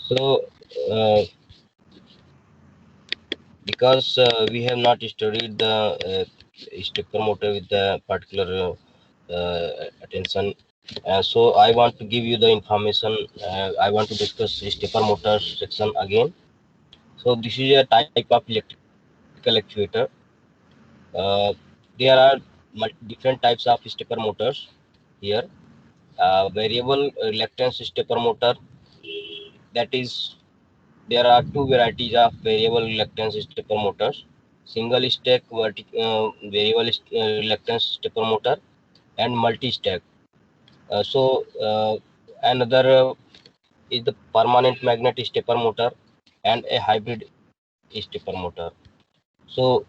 So, because we have not studied the stepper motor with the particular attention, so I want to give you the information. I want to discuss stepper motor section again. So, this is a type of electrical actuator. There are different types of stepper motors here. Variable reluctance stepper motor, that is, there are two varieties of variable reluctance stepper motors: single stack variable reluctance stepper motor and multi stack. Another is the permanent magnet stepper motor and a hybrid stepper motor. So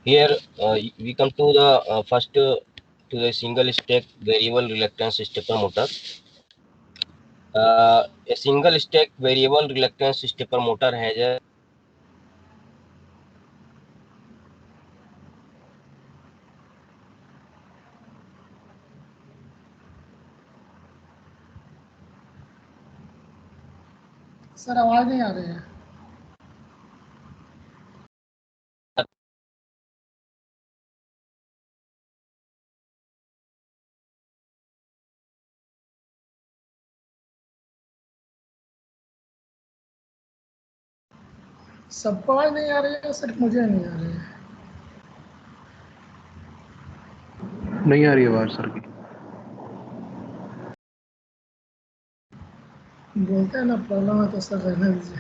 here we come to the first to the single stack variable reluctance stepper motor. A single stack variable reluctance stepper motor has a sir आवाज नहीं आ रही है। सबको आवाज नहीं आ रही है, सिर्फ मुझे नहीं आ रही है। नहीं आ रही आवाज सर की। बोलते हैं ना प्रॉब्लम है तो सर रहने दीजिए।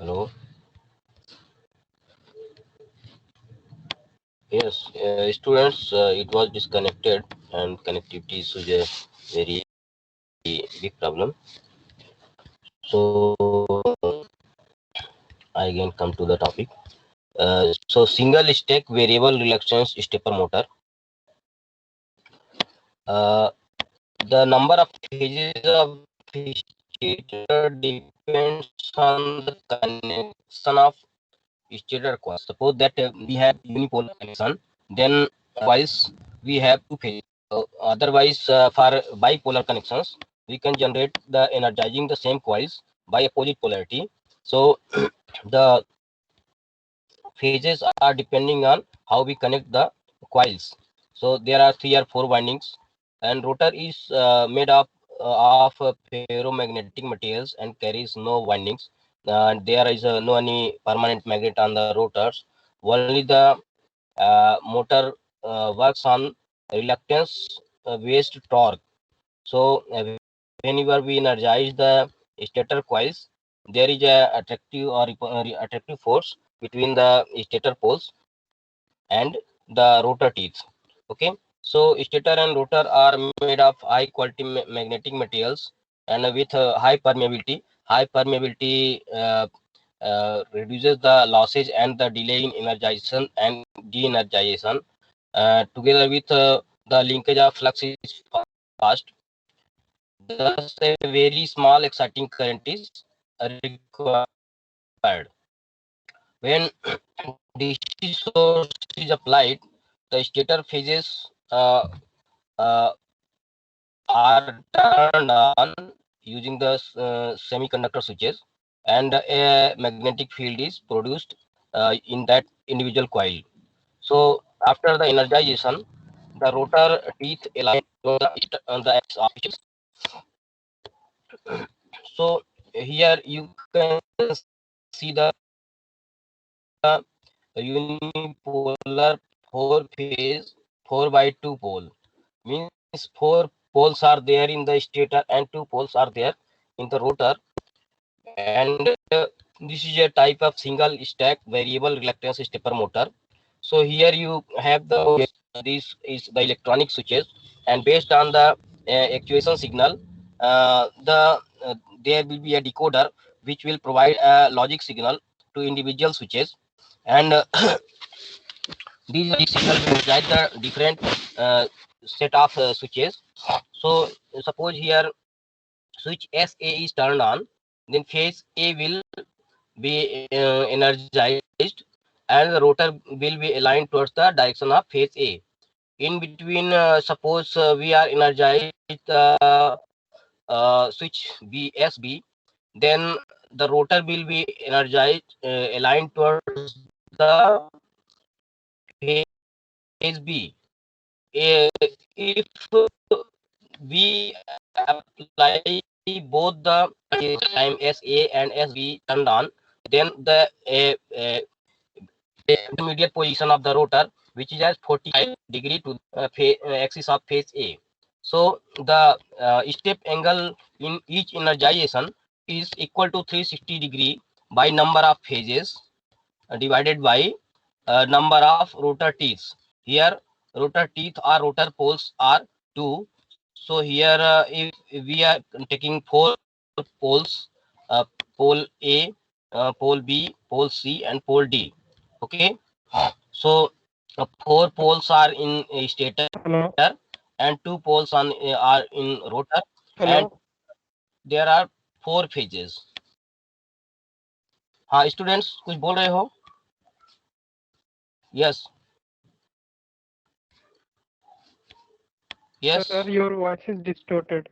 hello. Yes, students, it was disconnected, and connectivity is a very big problem. So I again come to the topic. So single stack variable reluctance stepper motor. Uh, the number of phases of stator depends on the connection of stator coils. Suppose that we have unipolar connection, then coils we have two phases. Otherwise, for bipolar connections, we can generate the energizing the same coils by opposite polarity. So the phases are depending on how we connect the coils. So there are 3 or 4 windings, and rotor is made up of ferromagnetic materials and carries no windings. There is no any permanent magnet on the rotors. Only the motor works on reluctance based torque. So whenever we energize the stator coils, there is a attractive or attractive force between the stator poles and the rotor teeth. Okay, so stator and rotor are made of high quality magnetic materials and with high permeability. High permeability reduces the losses and the delay in energization and de-energization. Together with the linkage of flux is fast. Thus, a very small exciting current is required. When DC source is applied, the stator phases uh, are turned on using the semiconductor switches, and a magnetic field is produced in that individual coil. So, after the energization, the rotor teeth align on the axis of switches. So, here you can see the unipolar 4-phase 4x2 pole. Means 4 poles are there in the stator and 2 poles are there in the rotor, and This is a type of single stack variable reluctance stepper motor. So here you have this is the electronic switches, and based on the actuation signal, there will be a decoder which will provide a logic signal to individual switches, and these logic signal will guide the different uh, set of switches. So suppose here switch SA is turned on, then phase A will be energized, and the rotor will be aligned towards the direction of phase A. In between, suppose we are energized switch BSB, then the rotor will be energized, aligned towards the phase B. If we apply both the time SA and SB turned on, then the intermediate position of the rotor, which is as 45 degree to axis of phase A. So the step angle in each energization is equal to 360 degree by number of phases divided by number of rotor teeth. Here rotor teeth or rotor poles are 2. So here if we are taking 4 poles, uh, pole A, pole B, pole C, and pole D. Okay, so 4 poles are in a stator. Hello. And 2 poles are in rotor, and Hello. there are 4 phases. हाँ students कुछ बोल रहे हो? Yes. Yes. Sir, your voice is distorted.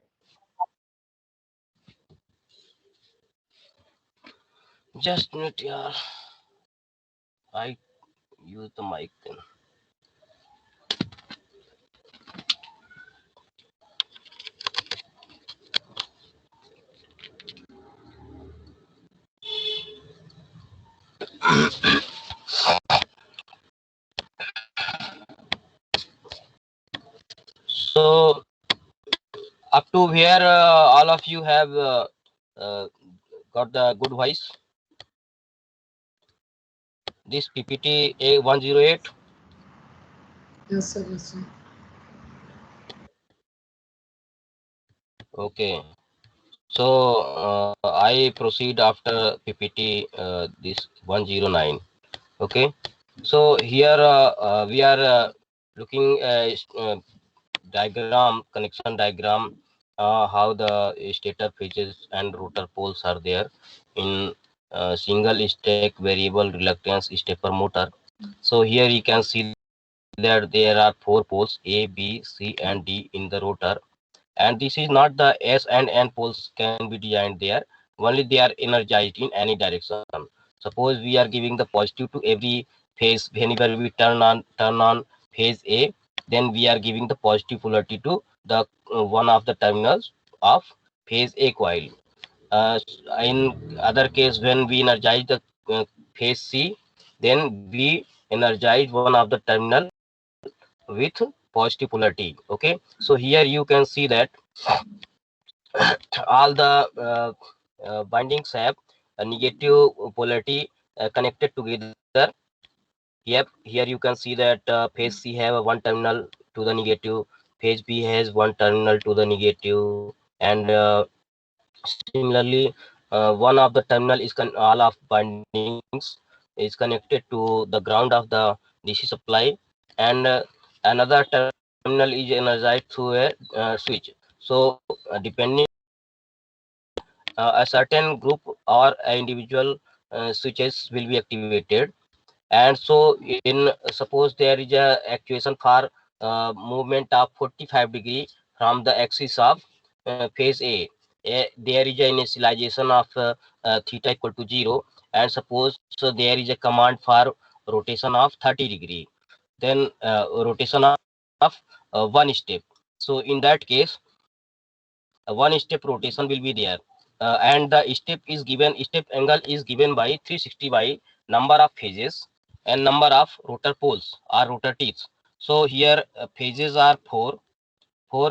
Just minute, yaar. I use the mic then. So up to here, all of you have got the good voice. This PPT A108. Yes, sir. Yes, sir. Okay. So I proceed after PPT this 109. Okay. So here we are looking diagram, connection diagram, how the stator phases and rotor poles are there in single stack variable reluctance stepper motor. So here you can see that there are 4 poles A, B, C, and D in the rotor, and this is not the S and N poles can be designed there. Only they are energized in any direction. Suppose we are giving the positive to every phase. Whenever we turn on phase A, then we are giving the positive polarity to the one of the terminals of phase A coil. In other case, when we energize the phase C, then we energize one of the terminal with positive polarity. Okay, so here you can see that all the bindings have a negative polarity connected together. Yep, here you can see that phase C have a one terminal to the negative, phase B has one terminal to the negative, and similarly one of the terminal is all of bindings is connected to the ground of the DC supply, and another terminal is energized through a switch. So depending a certain group or individual switches will be activated, and so in suppose there is a actuation for movement of 45 degree from the axis of phase there is an initialization of theta equal to 0, and suppose so there is a command for rotation of 30 degree, then rotation of one step. So in that case one step rotation will be there, and the step angle is given by 360 by number of phases and number of rotor poles or rotor teeth. So here phases are 4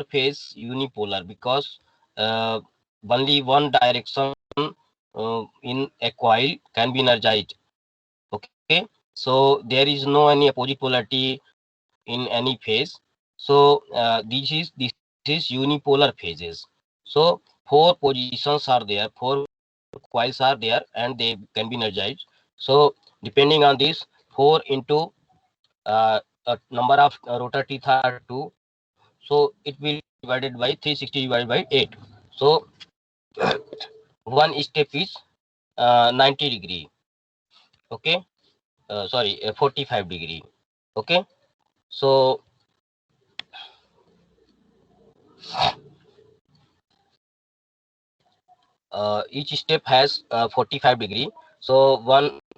phase unipolar, because uh, only one direction in a coil can be energized. Okay, so there is no any opposite polarity in any phase. So this is unipolar phases. So four positions are there, four coils are there, and they can be energized. So depending on this, 4 into a number of rotor teeth are 2, so it will divided by 360 divided by 8. So one step is 90 degree. Okay, sorry, 45 degree. Okay, so each step has 45 degree. So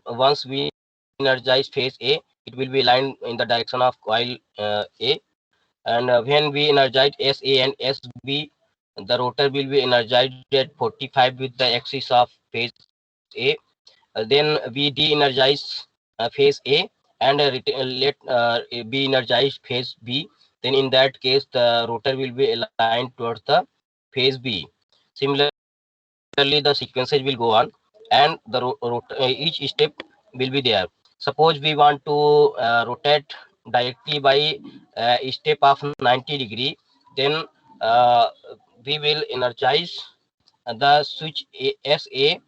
once we energize phase A, it will be aligned in the direction of coil A, and when we energize SA and SB, the rotor will be energized at 45 with the axis of phase A. Then we de-energize phase A and let be energized phase B. Then in that case, the rotor will be aligned towards the phase B. Similarly, the sequences will go on, and the each step will be there. Suppose we want to rotate directly by a step of 90 degree, then uh, we will energize the switch SA,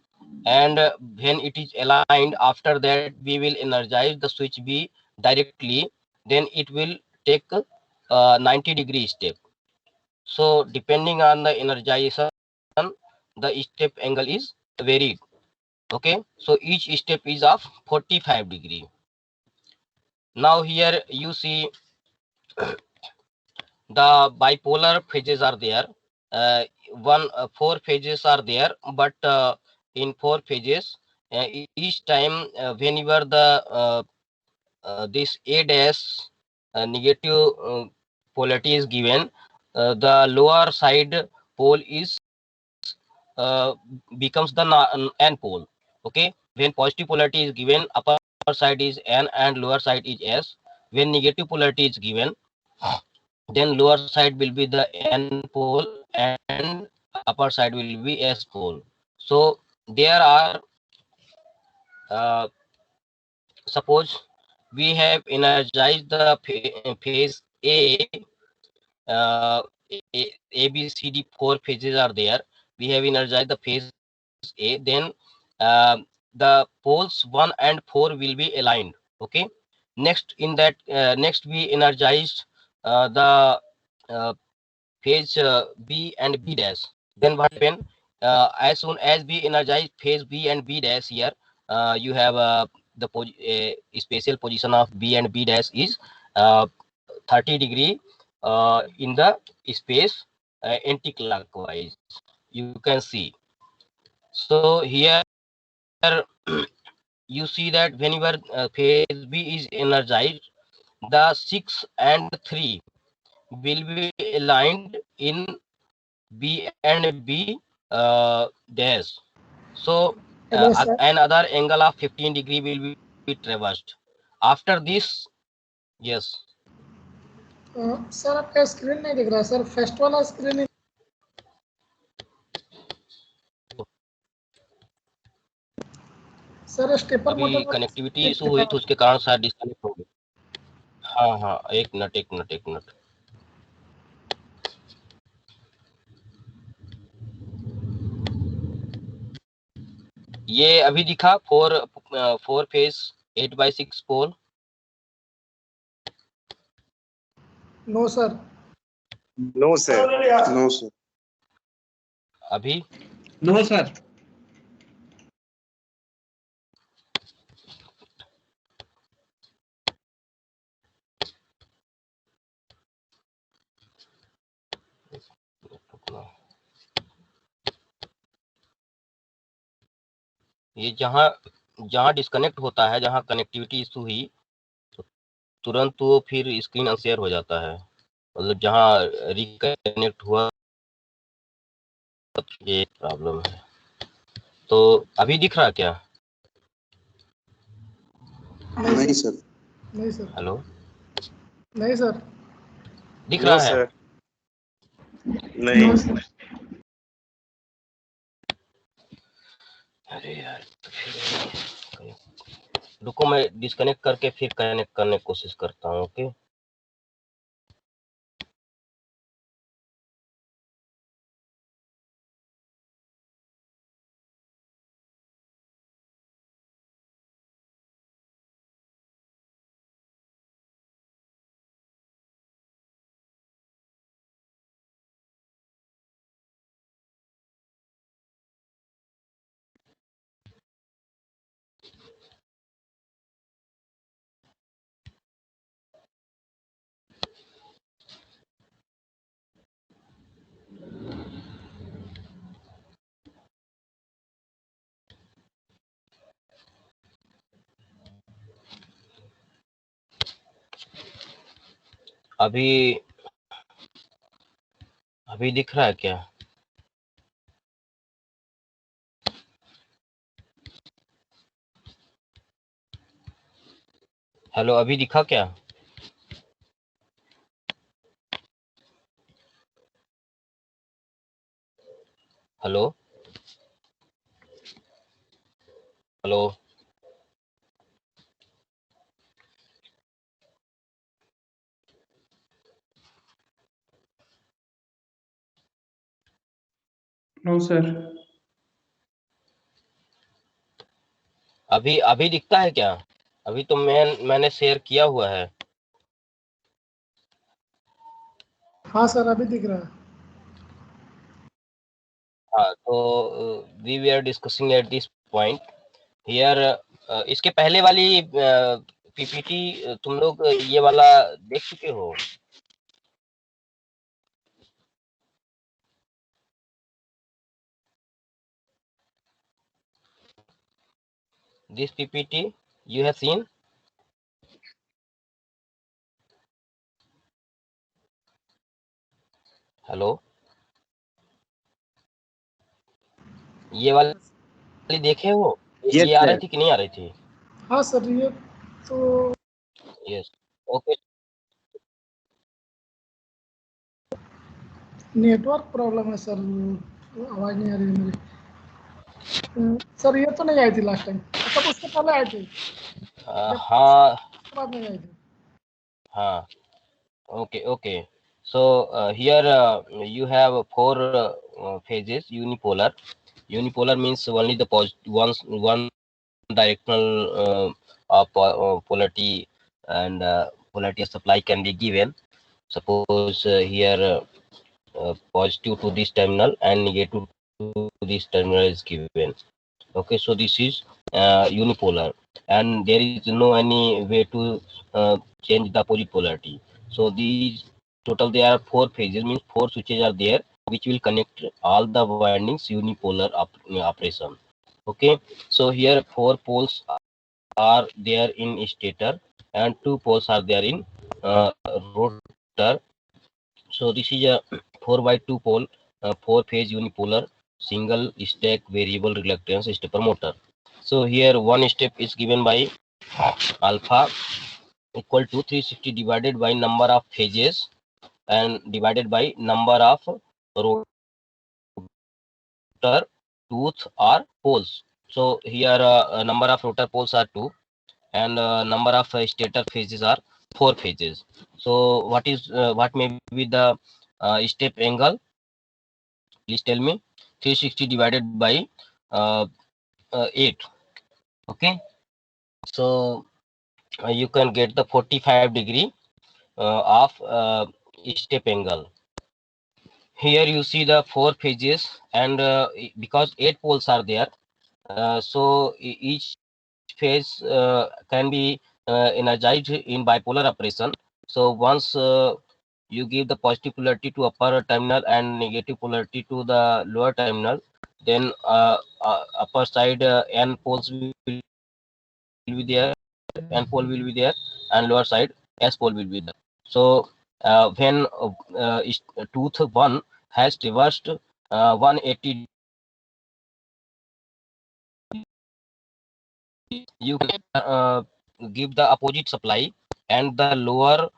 and when it is aligned, after that we will energize the switch B directly. Then it will take 90 degree step. So depending on the energization, the step angle is varied. Okay, so each step is of 45 degree. Now here you see the bipolar phases are there. uh, four phases are there, but in four phases, each time whenever the this A dash negative polarity is given, the lower side pole is becomes the n pole. Okay, when positive polarity is given, upper side is n and lower side is s. When negative polarity is given, then lower side will be the n pole and upper side will be s pole. So there are suppose we have energized the phase A, A, B, C, D, four phases are there. We have energized the phase A, then the poles 1 and 4 will be aligned. Okay. Next, in that, next we energized the phase B and B dash. Then what happen? As soon as we energize phase B and B dash here, you have the spatial position of B and B dash is 30 degree in the space anti-clockwise. You can see. So here you see that whenever phase B is energized, the 6 and 3 will be aligned in B and B dash. So Hello, sir. another angle of 15 degree will be traversed. After this, yes, sir आपका screen नहीं दिख रहा sir, first वाला screen sir stepper अभी motor connectivity issue हुई तो उसके कारण शायद डिस्कनेक्ट हो गया। हाँ हाँ, एक मिनट। ये अभी दिखा four phase 8/6 poll. No sir. No sir. अभी नो सर। ये जहाँ डिस्कनेक्ट होता है, जहाँ कनेक्टिविटी इशू हुई, तो तुरंत वो फिर स्क्रीन अनशेयर हो जाता है। मतलब जहाँ रिकनेक्ट हुआ ये प्रॉब्लम है। तो अभी दिख रहा क्या? नहीं सर। नहीं सर। हेलो, नहीं सर। दिख रहा है? नहीं। अरे यार, तो फिर रुको, मैं डिस्कनेक्ट करके फिर कनेक्ट करने की कोशिश करता हूँ। ओके, अभी अभी दिख रहा है क्या? हेलो, अभी दिखा क्या? Hello hello. No sir. अभी अभी दिखता है क्या? अभी तो मैंने शेयर किया हुआ है। हाँ सर, अभी दिख रहा है। हाँ, तो we we are discussing at this point here. इसके पहले वाली पीपीटी तुम लोग ये वाला देख चुके हो? This PPT you have seen? Hello, ये वाली देखे हो? Yes, ये आ रही sir. थी कि नहीं आ रही थी? हाँ सर, ये तो यस, ओके। नेटवर्क प्रॉब्लम है सर, आवाज़ नहीं आ रही है मेरी। सर ये तो नहीं आई थी लास्ट टाइम, मतलब उससे पहले आई थी, जब हाँ उसके बाद नहीं आई थी। हाँ, okay, okay. So here you have four phases unipolar. Unipolar means only the one directional polarity, and polarity of supply can be given. Suppose here positive to this terminal and negative to this terminal is given. Okay, so this is unipolar, and there is no any way to change the opposite polarity. So these total there are four phases, means four switches are there which will connect all the windings unipolar operation. Okay, so here four poles are there in stator and two poles are there in rotor. So this is a 4 by 2 pole, 4 phase unipolar single stack variable reluctance stepper motor. So here one step is given by alpha equal to 360 divided by number of phases and divided by number of rotor tooth or poles. So here number of rotor poles are 2 and number of stator phases are 4 phases. So what may be the step angle? Please tell me. 360 divided by 8. Okay, so you can get the 45 degree of step angle. Here you see the 4 phases, and because 8 poles are there, so each phase can be energized in bipolar operation. So once you give the positive polarity to upper terminal and negative polarity to the lower terminal, then upper side n poles will be there, n pole will be there, and lower side s pole will be there. So when tooth 1 has traversed 180, you can give the opposite supply, and the lower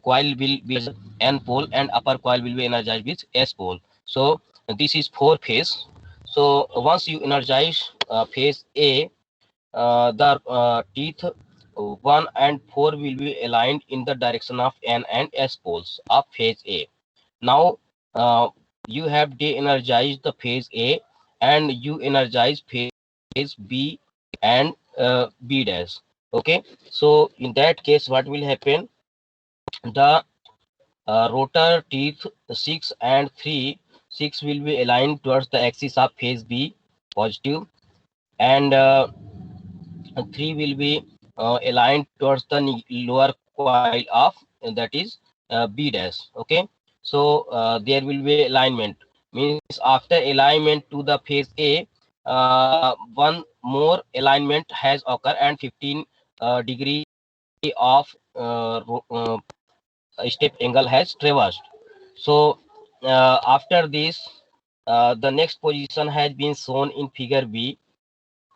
coil will be n pole and upper coil will be energized with s pole. So this is 4 phase. So once you energize phase A, the teeth 1 and 4 will be aligned in the direction of N and S poles of phase A. Now you have de-energized the phase A and you energize phase B and B dash. Okay, so in that case, what will happen? The rotor teeth 6 and 3, 6 will be aligned towards the axis of phase B positive, and 3 will be aligned towards the lower coil of that is B dash. Okay, so there will be alignment, means after alignment to the phase A, one more alignment has occurred and 15 degree of step angle has traversed. So after this, the next position has been shown in figure B.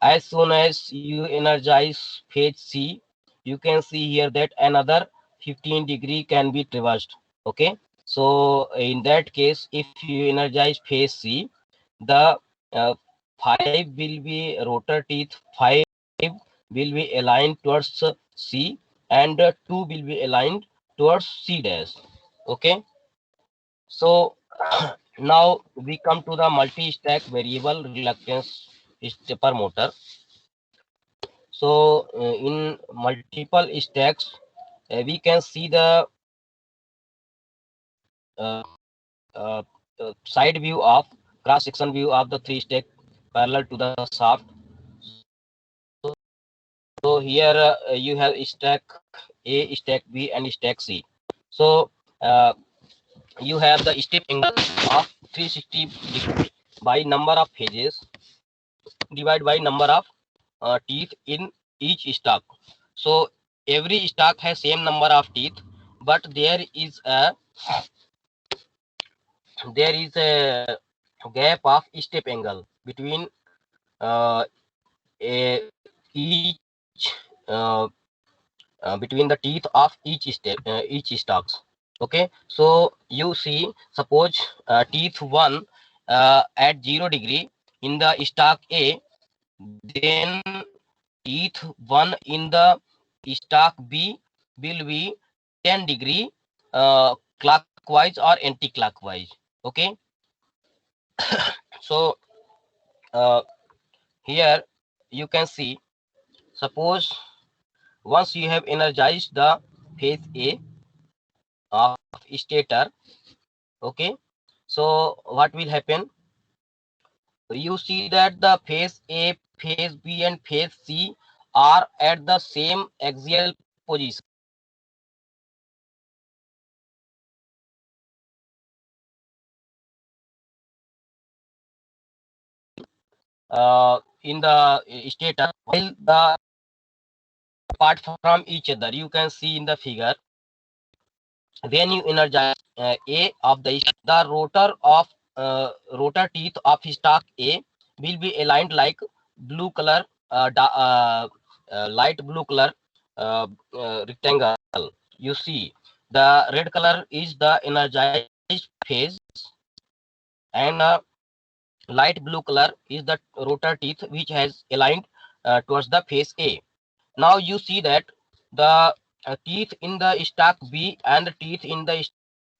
As soon as you energize phase C, you can see here that another 15 degree can be traversed. Okay, so in that case, if you energize phase C, the 5 will be rotor teeth, 5 will be aligned towards C, and 2 will be aligned towards C dash. Okay, so now we come to the multi-stack variable reluctance stepper motor. So in multiple stacks, we can see the uh, uh, side view of cross section view of the three stack parallel to the shaft. So here you have stack A, stack B, and stack C. So you have the step angle of 360 degree by number of phases divided by number of teeth in each stack. So every stack has same number of teeth, but there is a gap of step angle between uh, each uh, between the teeth of each stocks. Okay, so you see, suppose teeth 1 at 0 degree in the stock A, then teeth 1 in the stock B will be 10 degree clockwise or anti-clockwise. Okay, so uh, here you can see, suppose once you have energized the phase A of stator. Okay, so what will happen? You see that the phase A, phase B, and phase C are at the same axial position. In the stator, while the apart from each other, you can see in the figure, when you energize A of the rotor of rotor teeth of stock A will be aligned like blue color, light blue color rectangle. You see, the red color is the energized phase, and light blue color is the rotor teeth which has aligned towards the phase A. Now you see that the teeth in the stack B and the teeth in the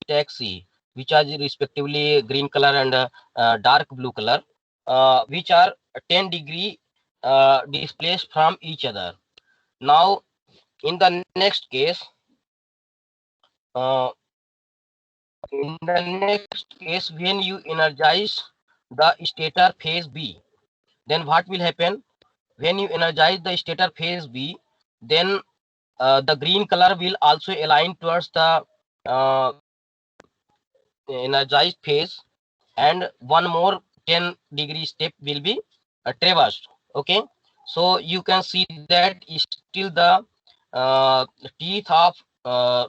stack C, which are respectively green color and dark blue color, which are 10 degree displaced from each other. Now, in the next case, uh, when you energize the stator phase B, then what will happen? When you energize the stator phase B, then the green color will also align towards the uh, energized phase, and one more 10 degree step will be traversed. Okay, so you can see that still the teeth of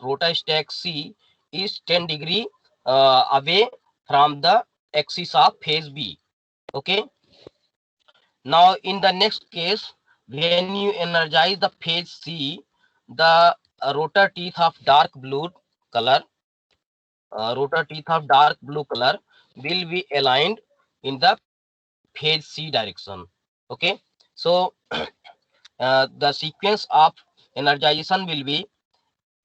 rotor stack C is 10 degree away from the axis of phase B. Okay, now in the next case, when you energize the phase C, the rotor teeth of dark blue color will be aligned in the phase C direction. Okay, so the sequence of energization will be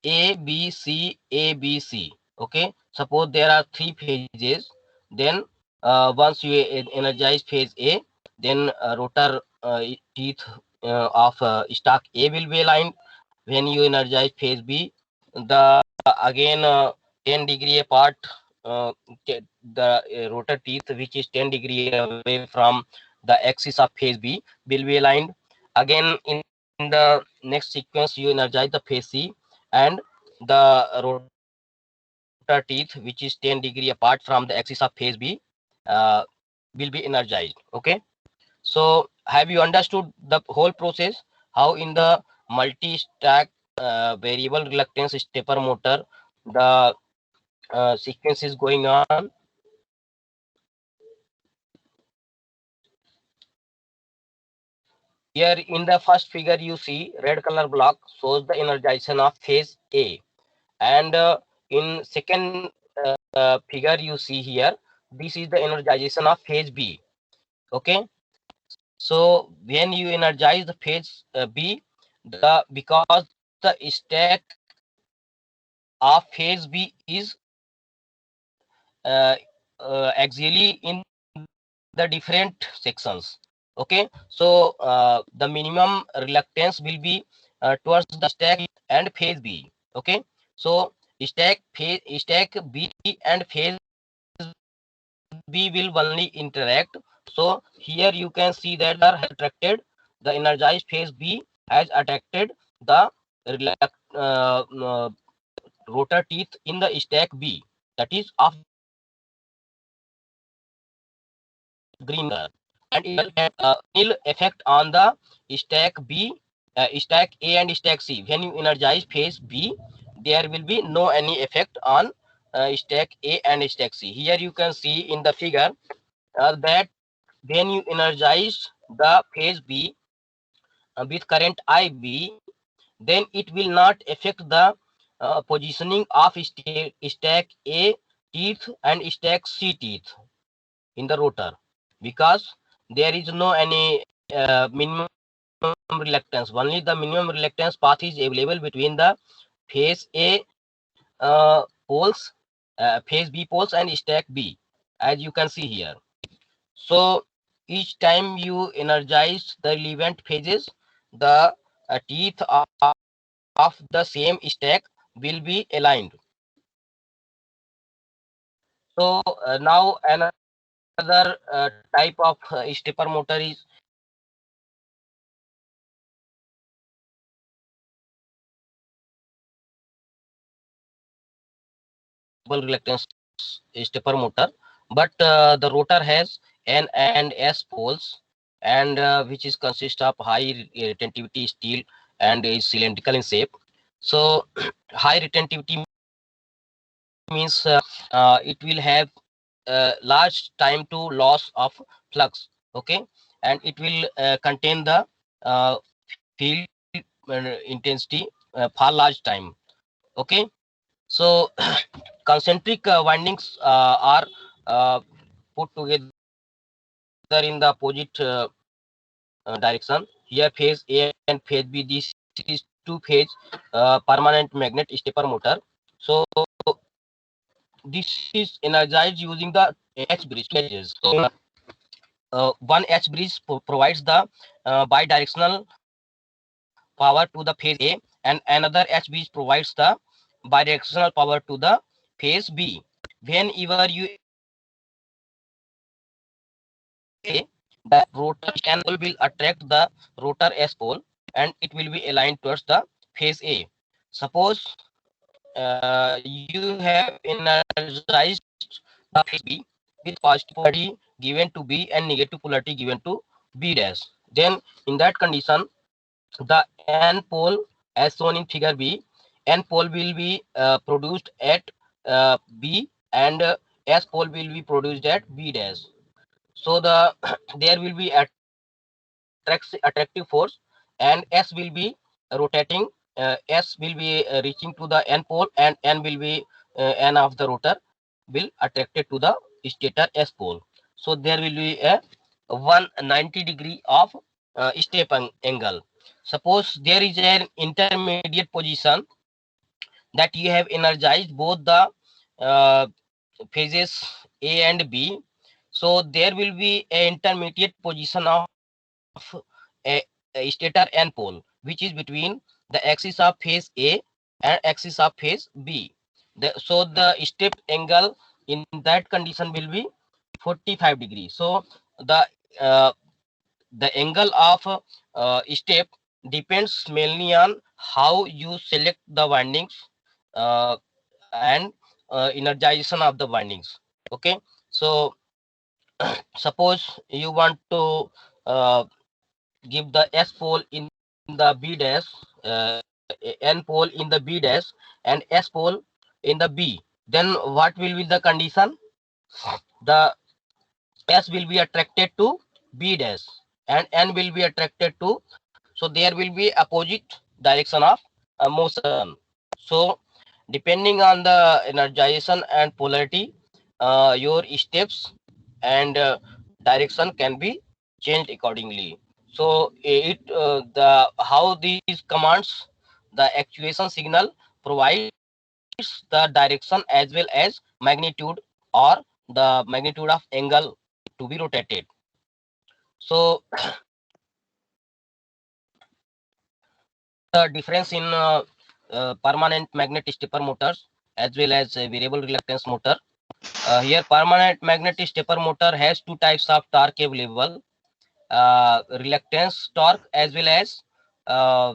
A B C A B C. Okay, suppose there are three phases. Then once you energize phase A, then rotor teeth of stack A will be aligned. When you energize phase B, the again 10-degree apart, uh, the rotor teeth which is 10-degree away from the axis of phase B will be aligned. Again in the next sequence you energize the phase C, and the rotor teeth which is 10-degree apart from the axis of phase B uh, will be energized. Okay, so have you understood the whole process, how in the multi-stack variable reluctance stepper motor the sequence is going on? Here in the first figure you see red color block shows the energization of phase A, and in second figure you see here, this is the energization of phase B. Okay, so when you energize the phase B, the because the stack of phase B is uh, axially in the different sections. Okay, so the minimum reluctance will be towards the stack and phase B. Okay, so stack B and phase B will only interact. So here you can see that has attracted the energized phase B has attracted the rotor teeth in the stack B, that is of green color, and it will have a nil effect on the stack B, stack A and stack C. When you energize phase B, there will be no any effect on stack A and stack C. Here you can see in the figure that when you energize the phase B with current IB, then it will not affect the positioning of stack A teeth and stack C teeth in the rotor, because there is no any minimum reluctance. Only the minimum reluctance path is available between the phase A poles, phase B poles and stack B, as you can see here. So each time you energize the relevant phases, the teeth of the same stack will be aligned. So now another type of stepper motor is reluctance stepper motor, but the rotor has N and S poles, and which is consist of high retentivity steel and is cylindrical in shape. So high retentivity means it will have large time to loss of flux. Okay, and it will contain the field intensity for large time. Okay, so concentric windings are put together in the opposite direction. Here phase A and phase B, this is two phase permanent magnet stepper motor. So this is energized using the H bridge. So one H bridge provides the bidirectional power to the phase A, and another H bridge provides the bidirectional power to the phase B. Whenever you A, the rotor N pole will attract the rotor S pole, and it will be aligned towards the phase A. Suppose you have energized the phase B with positive polarity given to B and negative polarity given to B dash. Then in that condition, the N pole as shown in figure B, N pole will be produced at B, and S pole will be produced at B dash. So the there will be attractive force, and S will be rotating. S will be reaching to the N pole, and N will be N of the rotor will attracted to the stator S pole. So there will be a 190 degree of step angle. Suppose there is an intermediate position that you have energized both the uh, phases A and B. So there will be an intermediate position of a, a stator and pole, which is between the axis of phase A and axis of phase B. So the step angle in that condition will be 45 degrees. So uh, the angle of step depends mainly on how you select the windings uh, and energization of the windings. Okay, so suppose you want to uh, give the S pole in the B dash, uh, N pole in the B dash, and S pole in the B. Then what will be the condition? The S will be attracted to B dash and N will be attracted to. So there will be opposite direction of motion. So depending on the energization and polarity, your steps and direction can be changed accordingly. So it the how these commands, the actuation signal provides the direction as well as magnitude or the magnitude of angle to be rotated. So the difference in permanent magnet stepper motors as well as a variable reluctance motor. Here permanent magnet stepper motor has two types of torque available, reluctance torque as well as uh,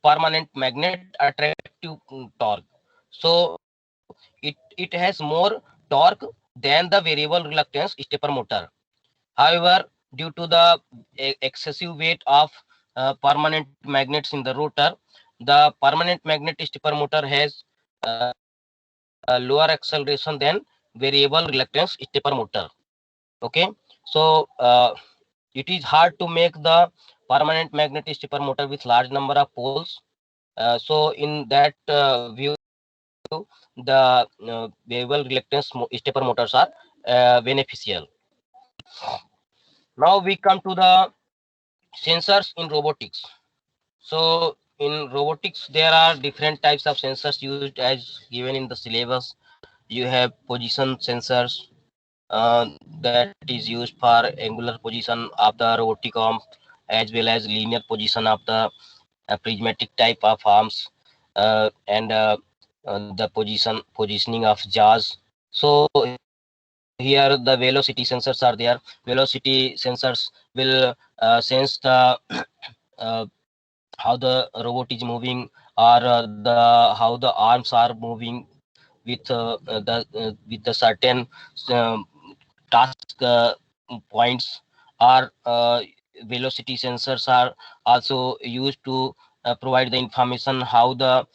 permanent magnet attractive torque. So it has more torque than the variable reluctance stepper motor. However, due to the excessive weight of permanent magnets in the rotor, the permanent magnet stepper motor has a lower acceleration than variable reluctance stepper motor. Okay, so it is hard to make the permanent magnet stepper motor with large number of poles. So in that view, the variable reluctance stepper motors are beneficial. Now we come to the sensors in robotics. So in robotics, there are different types of sensors used as given in the syllabus. You have position sensors that is used for angular position of the robotic arm as well as linear position of the prismatic type of arms and the positioning of jaws. So here the velocity sensors are there. Velocity sensors will sense the uh, how the robot is moving or the how the arms are moving with the certain um, task points or velocity sensors are also used to provide the information how the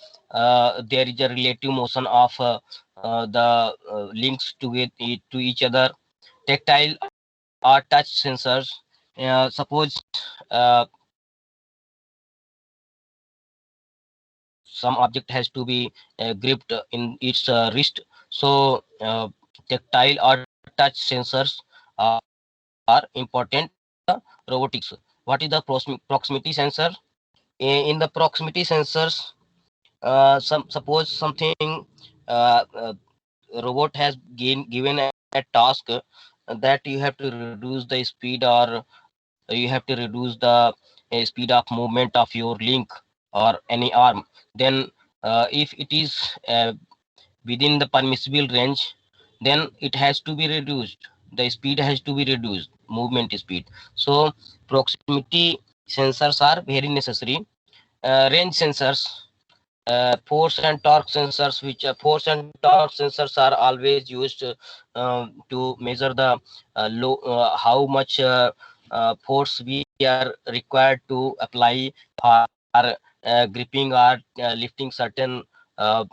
there is a relative motion of the links to each other. Tactile or touch sensors, suppose uh, some object has to be gripped in its wrist. So tactile or touch sensors are important in the robotics. What is the proximity sensor? In the proximity sensors, suppose something robot has given a task that you have to reduce the speed or you have to reduce the speed of movement of your link or any arm. Then if it is within the permissible range, then it has to be reduced. The speed has to be reduced, movement speed. So proximity sensors are very necessary. Range sensors, force and torque sensors, which force and torque sensors are always used to measure the how much force we are required to apply for gripping or lifting uh,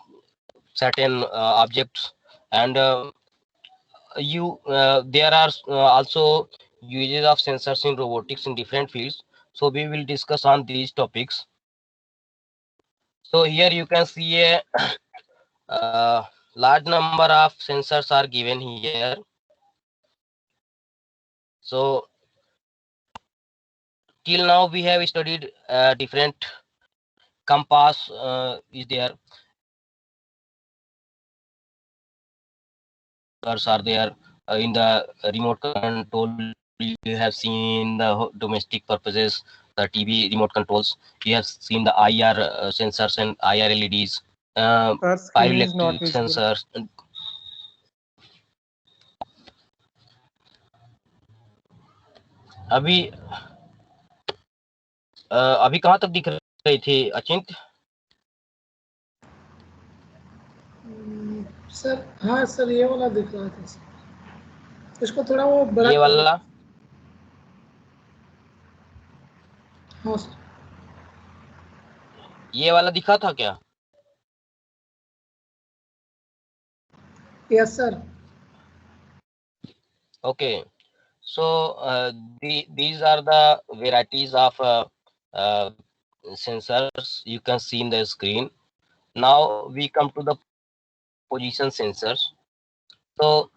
certain objects. And you there are also uses of sensors in robotics in different fields. So we will discuss on these topics. So here you can see a large number of sensors are given here. So till now we have studied different compass is there, are there in the remote control. You have seen the domestic purposes, the TV remote controls. You have seen the IR sensors and IR LEDs, Sir, screen is not piezoelectric visible. sensors. अभी अभी कहाँ तक दिख रहे थे अचिंत? Sir हाँ sir, ये वाला दिख रहा था सर। इसको थोड़ा वो बड़ा ये वाला हाँ सर। ये वाला दिखा था क्या? Yes sir. Okay, so these are the varieties of uh, sensors you can see in the screen. Now we come to the position sensors. So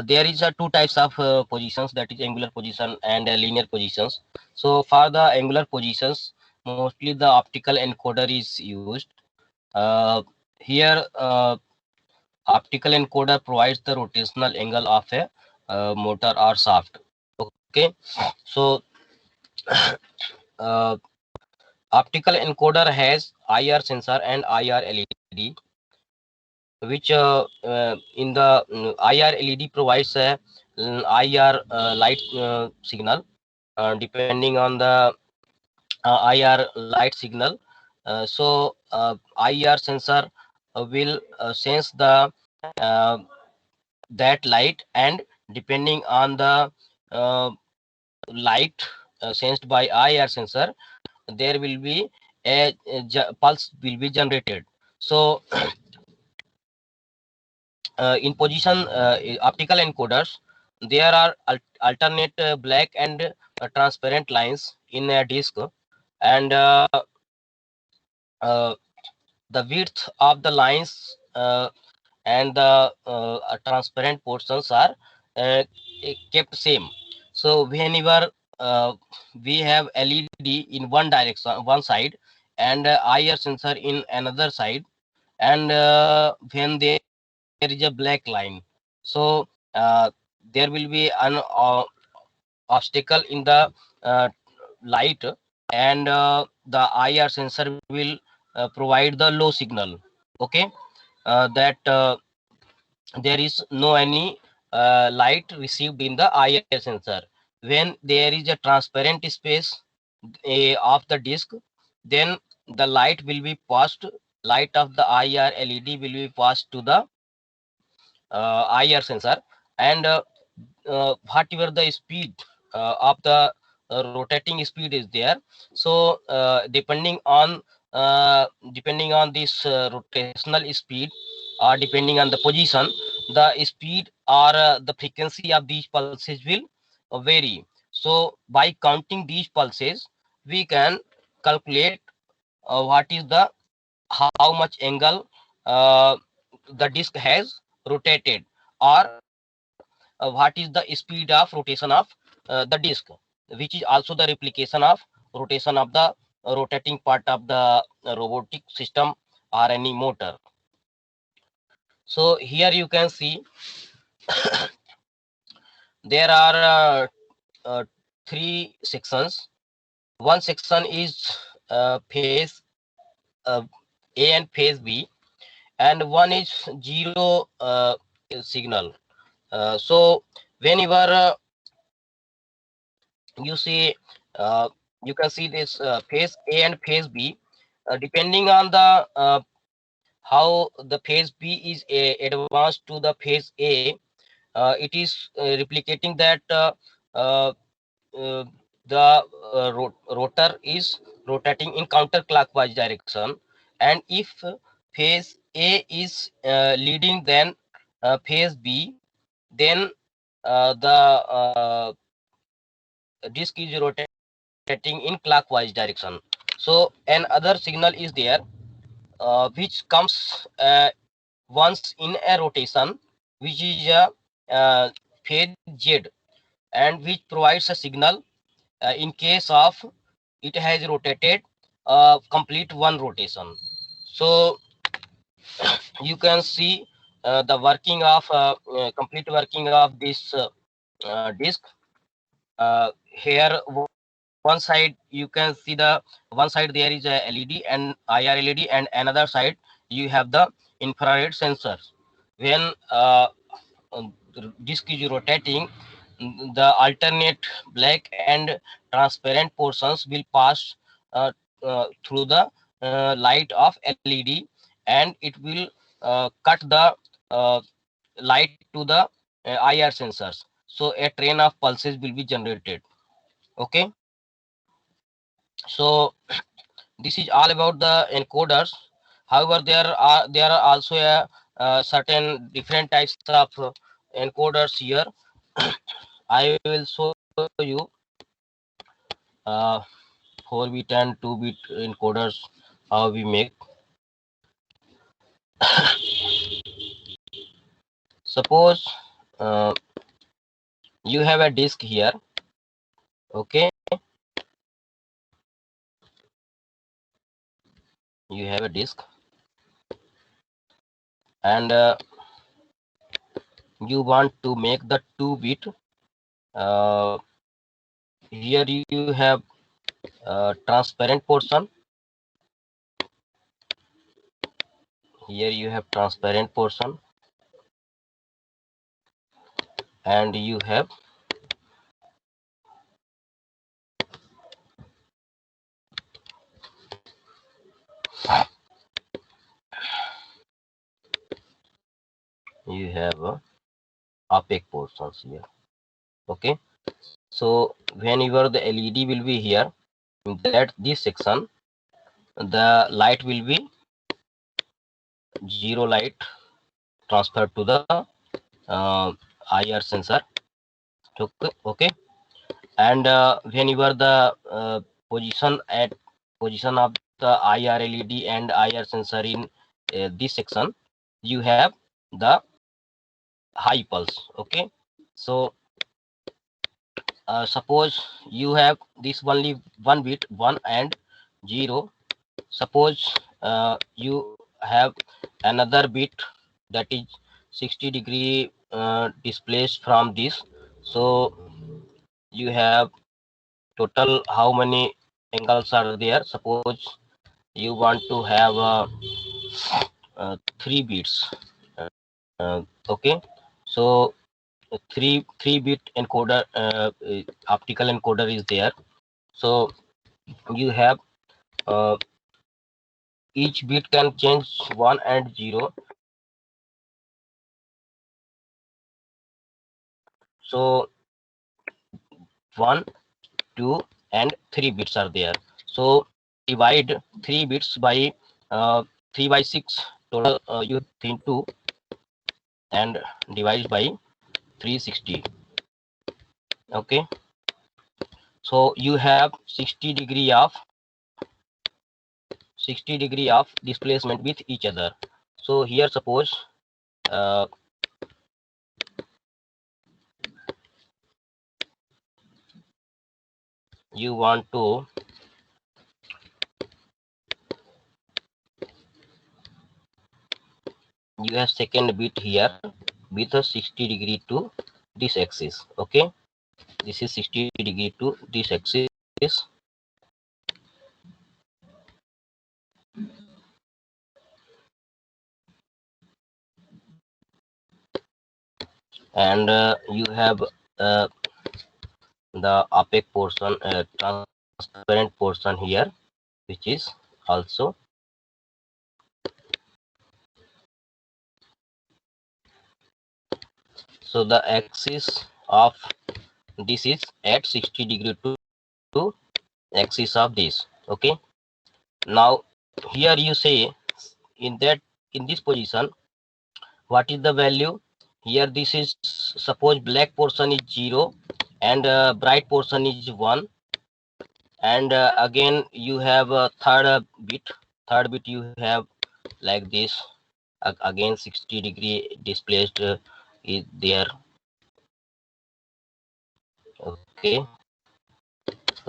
there is two types of positions, that is angular position and linear positions. So for the angular positions, mostly the optical encoder is used. Here optical encoder provides the rotational angle of a motor or shaft. Okay, so uh, optical encoder has IR sensor and IR LED, which in the IR LED provides a IR light signal. Depending on the IR light signal, so IR sensor will sense the uh, that light, and depending on the uh, light sensed by IR sensor, there will be a pulse will be generated. So in position optical encoders, there are alternate black and transparent lines in a disk, and the width of the lines and the transparent portions are kept same. So whenever we have LED in one direction, one side, and IR sensor in another side, and when there is a black line, so there will be an obstacle in the light, and the IR sensor will provide the low signal. Okay, that there is no any light received in the IR sensor. When there is a transparent space of the disk, then the light will be passed, light of the IR LED will be passed to the IR sensor, and whatever the speed of the rotating speed is there, so depending on this rotational speed, or depending on the position, the speed or the frequency of these pulses will vary. So by counting these pulses, we can calculate what is the how much angle the disk has rotated, or what is the speed of rotation of the disk, which is also the replication of rotation of the rotating part of the robotic system or any motor. So here you can see there are three sections. One section is phase A and phase B, and one is zero signal. So whenever you see you can see this phase A and phase B, depending on the how the phase B is advanced to the phase A, it is replicating that uh, uh, the rotor is rotating in counterclockwise direction, and if phase A is leading then phase B, then the disk is rotating in clockwise direction. So another signal is there which comes once in a rotation, which is phase Z, and which provides a signal in case of it has rotated complete one rotation. So you can see the working of complete working of this disk. Here one side you can see the one side there is a LED and IR LED, and another side you have the infrared sensors. When the disk is rotating, the alternate black and transparent portions will pass through the light of LED, and it will cut the uh, light to the IR sensors. So a train of pulses will be generated. Okay. So this is all about the encoders. However, there are also certain different types of encoders here. I will show you 4-bit and 2-bit encoders how we make. Suppose you have a disk here. Okay, you have a disk, and you want to make the 2-bit. Here you have transparent portion. Here you have transparent portion, and you have opaque portions here. Okay, so whenever the LED will be here, that this section, the light will be zero light transferred to the IR sensor. Okay, and whenever the position of the IR LED and IR sensor in this section, you have the high pulse. Okay, so suppose you have this only one bit, 1 and 0. Suppose you have another bit that is 60-degree displaced from this. So you have total how many angles are there. Suppose you want to have 3 bits. Okay, so three bit encoder, optical encoder is there. So you have each bit can change 1 and 0. So 1, 2 and 3 bits are there. So divide 3 bits by 3 by 6, total you think 2, and divide by 360. Okay, so you have 60 degree of displacement with each other. So here suppose you want to you have second bit here with a 60 degree to this axis. Okay, this is 60 degree to this axis, and you have the opaque portion, transparent portion here, which is also so the axis of this is at 60 degree to axis of this. Okay, now here you say in this position what is the value. Here this is, suppose black portion is 0 and bright portion is 1, and again you have a third bit you have like this, again 60 degree displaced is there. Okay,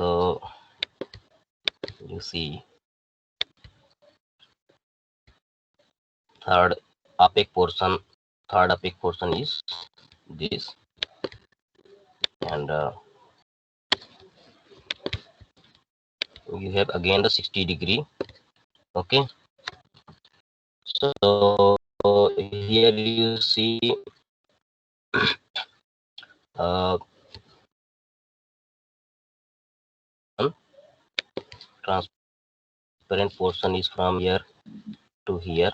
So you see third opaque portion is this, and you have again the 60 degree. Okay, so here you see uh, transparent portion is from here to here.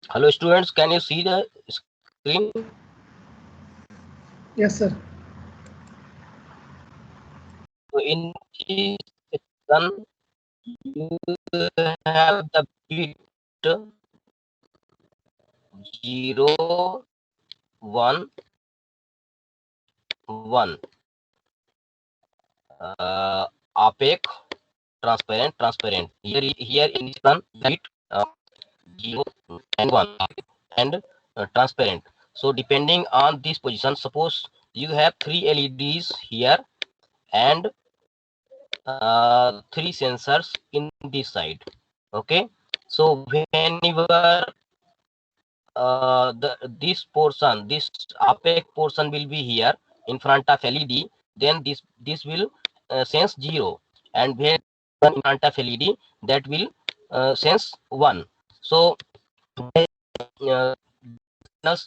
Hello students, can you see the screen? Yes, sir. So in this section, you have the bit 0, 1, 1, opaque, transparent. Here in this one, bit 0 and 1 and transparent. So depending on this position, suppose you have 3 LEDs here and 3 sensors in this side. Okay, so whenever this opaque portion will be here in front of LED, then this will sense 0, and when in front of LED, that will sense 1. So uh,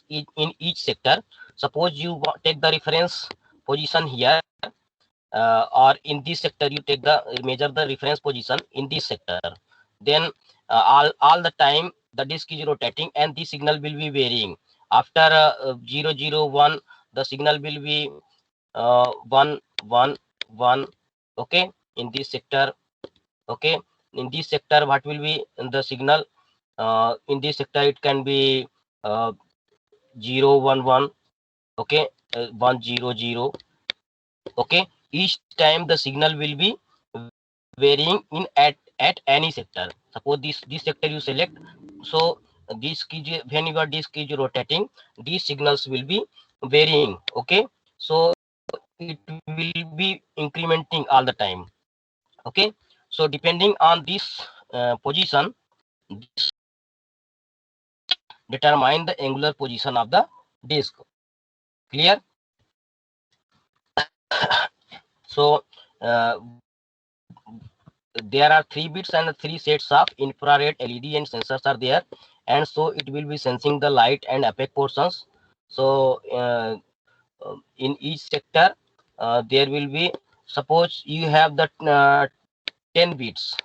in each sector, suppose you take the reference position here, or in this sector you take the measure the reference position in this sector, then all the time the disk is rotating and the signal will be varying. After 0 0 1, the signal will be 1 1 1. Okay, in this sector. Okay, in this sector what will be the signal? In this sector it can be 0 1 1. Okay, 1 0 0. Okay, each time the signal will be varying in at any sector. Suppose this sector you select, so this key, when your disk is rotating, these signals will be varying. Okay, so it will be incrementing all the time. Okay, so depending on this position, this determine the angular position of the disk. Clear? So there are 3 bits and 3 sets of infrared LED and sensors are there, and so it will be sensing the light and opaque portions. So in each sector there will be, suppose you have the 10 bits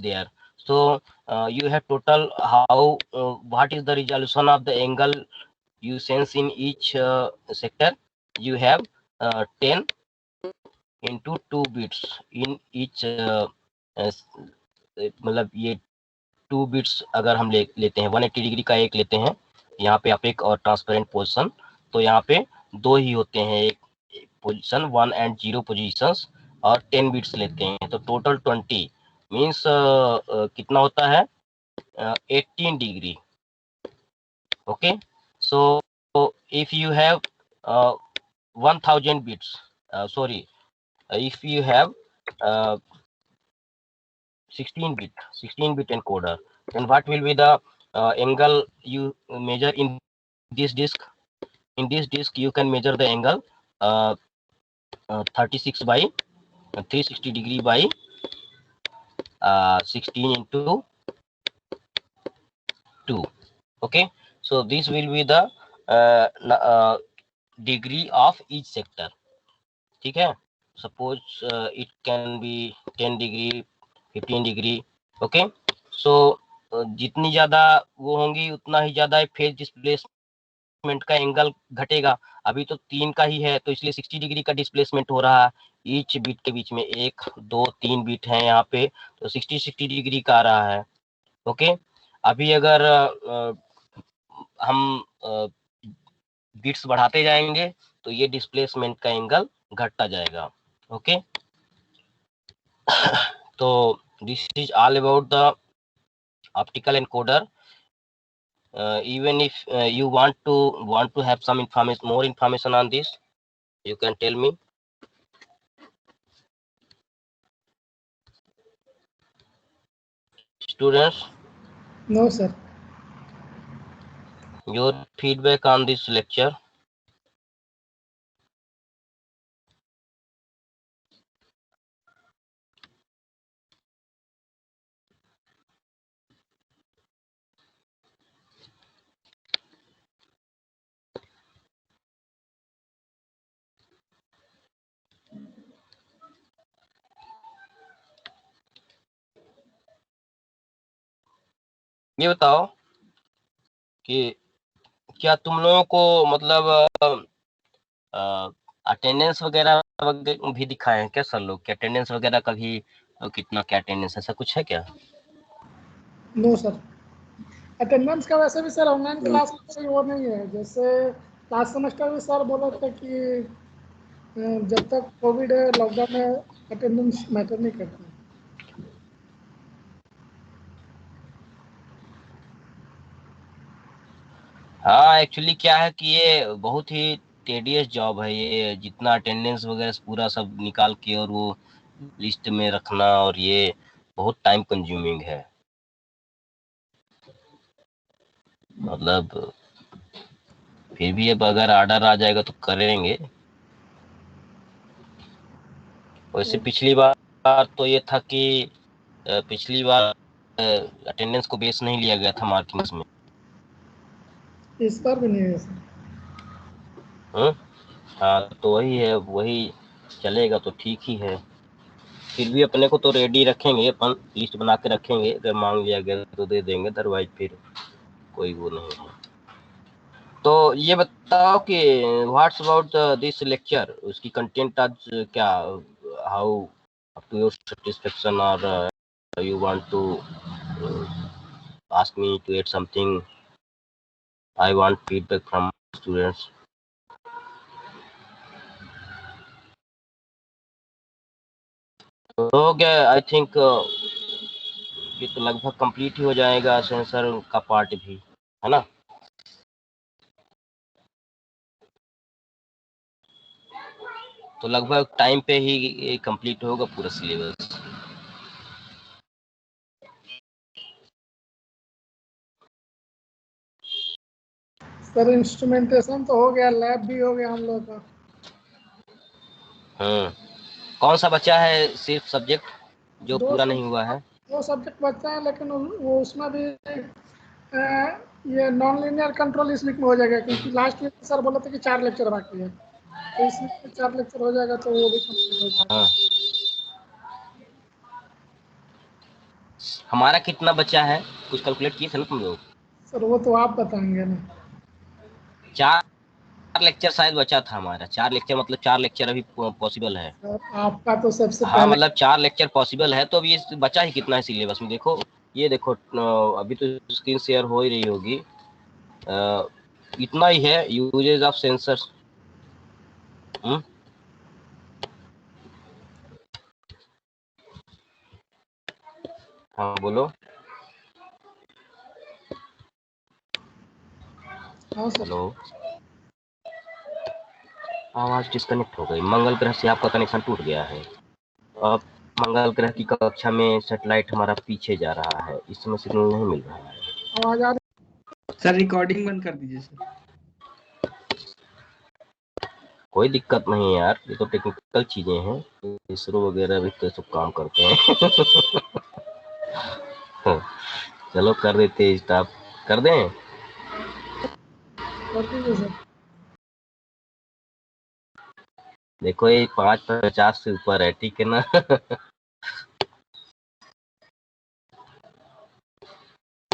there. So you have total how what is the resolution of the angle you sense in each sector. You have 10 into 2 bits in each मतलब ये 2 bits अगर हम लेते हैं 180 degree का एक लेते हैं यहाँ पे अपेक और ट्रांसपेरेंट पोजीशन, तो यहाँ पे दो ही होते हैं, एक पोजीशन 1 एंड 0 पोजीशंस, और 10 बिट्स लेते हैं तो टोटल 20 मींस कितना होता है 18 degree. Okay, so if you have 1000 bits, sorry, if you have 16 bit encoder, then what will be the angle you measure in this disk? In this disk you can measure the angle 36 by 360 degree by 16 into 2. Okay, so this will be the degree of each sector. ठीक है, suppose it can be 10 degree, 15 degree. Okay, so जितनी ज्यादा वो होंगी उतना ही ज्यादा phase displacement का angle घटेगा। अभी तो 3 का ही है, तो इसलिए 60 डिग्री का डिस्प्लेसमेंट हो रहा है। ईच बीट के बीच में 1 2 3 बीट है यहाँ पे, तो 60 डिग्री का आ रहा है। ओके, अभी अगर हम बीट्स बढ़ाते जाएंगे तो ये डिस्प्लेसमेंट का एंगल घटता जाएगा। ओके, तो this is all about the optical encoder. Even if you want to have some information, more information on this, you can tell me. Students, No, sir. your feedback on this lecture. ये बताओ कि क्या तुम लोगों को मतलब attendance वगैरह भी दिखाए हैं क्या सर लोग? क्या अटेंडेंस वगैरह का भी कितना क्या अटेंडेंस, ऐसा कुछ है क्या? नो सर, अटेंडेंस का वैसे भी सर ऑनलाइन क्लास में कोई वो नहीं है। जैसे लास्ट सेमेस्टर में सर बोला था कि जब तक कोविड है, लॉकडाउन है, अटेंडेंस मैटर नहीं करता। हाँ, एक्चुअली क्या है कि ये बहुत ही टेडियस जॉब है ये, जितना अटेंडेंस वगैरह पूरा सब निकाल के और वो लिस्ट में रखना, और ये बहुत टाइम कंज्यूमिंग है। मतलब फिर भी अब अगर ऑर्डर आ जाएगा तो करेंगे। वैसे पिछली बार तो ये था कि पिछली बार अटेंडेंस को बेस नहीं लिया गया था मार्किंग्स में। इस बार भी नहीं है सर। हाँ, तो वही है, वही चलेगा तो ठीक ही है। फिर भी अपने को तो रेडी रखेंगे, अपन लिस्ट बना के रखेंगे, अगर मांग लिया गया तो दे देंगे, अदरवाइज फिर कोई वो नहीं है। तो ये बताओ कि व्हाट्स अबाउट दिस लेक्चर, उसकी कंटेंट आज क्या, how up to your satisfaction, और you want to ask me to add something? I want feedback from students. हो गया आई थिंक, ये तो लगभग कंप्लीट ही हो जाएगा सेंसर का पार्ट भी, है ना? तो लगभग टाइम पे ही कंप्लीट होगा पूरा सिलेबस। सर इंस्ट्रूमेंटेशन तो हो गया, लैब भी हो गया हम लोग का। कौन सा बचा है सिर्फ सब्जेक्ट जो दो पूरा नहीं हुआ है? 2 सब्जेक्ट बचते हैं, लेकिन वो उसमें भी ये नॉन लीनियर कंट्रोल इस वीक में हो जाएगा, क्योंकि लास्ट वीक सर बोला था कि 4 लेक्चर बाकी है, तो इस वीक में 4 लेक्चर हो जाएगा तो वो भी कंप्लीट हो जाएगा। हाँ, हमारा कितना बचा है, कुछ कैलकुलेट किए थे ना तुम लोग? सर वो तो आप बताएंगे ना। 4 लेक्चर शायद बचा था हमारा। 4 लेक्चर मतलब 4 लेक्चर अभी पॉसिबल है। सर आपका तो सबसे हाँ, पहले मतलब 4 लेक्चर पॉसिबल है, तो अभी ये बचा ही कितना है सिलेबस में देखो। ये देखो, अभी तो स्क्रीन शेयर हो ही रही होगी। इतना ही है, यूजेज ऑफ सेंसर्स। हाँ बोलो। हाँ सर। हेलो, आवाज डिस्कनेक्ट हो गई। मंगल ग्रह से आपका कनेक्शन टूट गया है। अब मंगल ग्रह की कक्षा में सैटेलाइट हमारा पीछे जा रहा है, इस समय सिग्नल नहीं मिल रहा है। आवाज आ रही? सर रिकॉर्डिंग बंद कर दीजिए सर। कोई दिक्कत नहीं यार, ये तो टेक्निकल चीजें हैं, इसरो वगैरह भी तो सब काम करते हैं। चलो कर देते हैं स्टॉप, कर दें? कर दीजिए सर। देखो ये 5:50 से ऊपर है, ठीक है ना?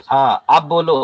हाँ आप बोलो।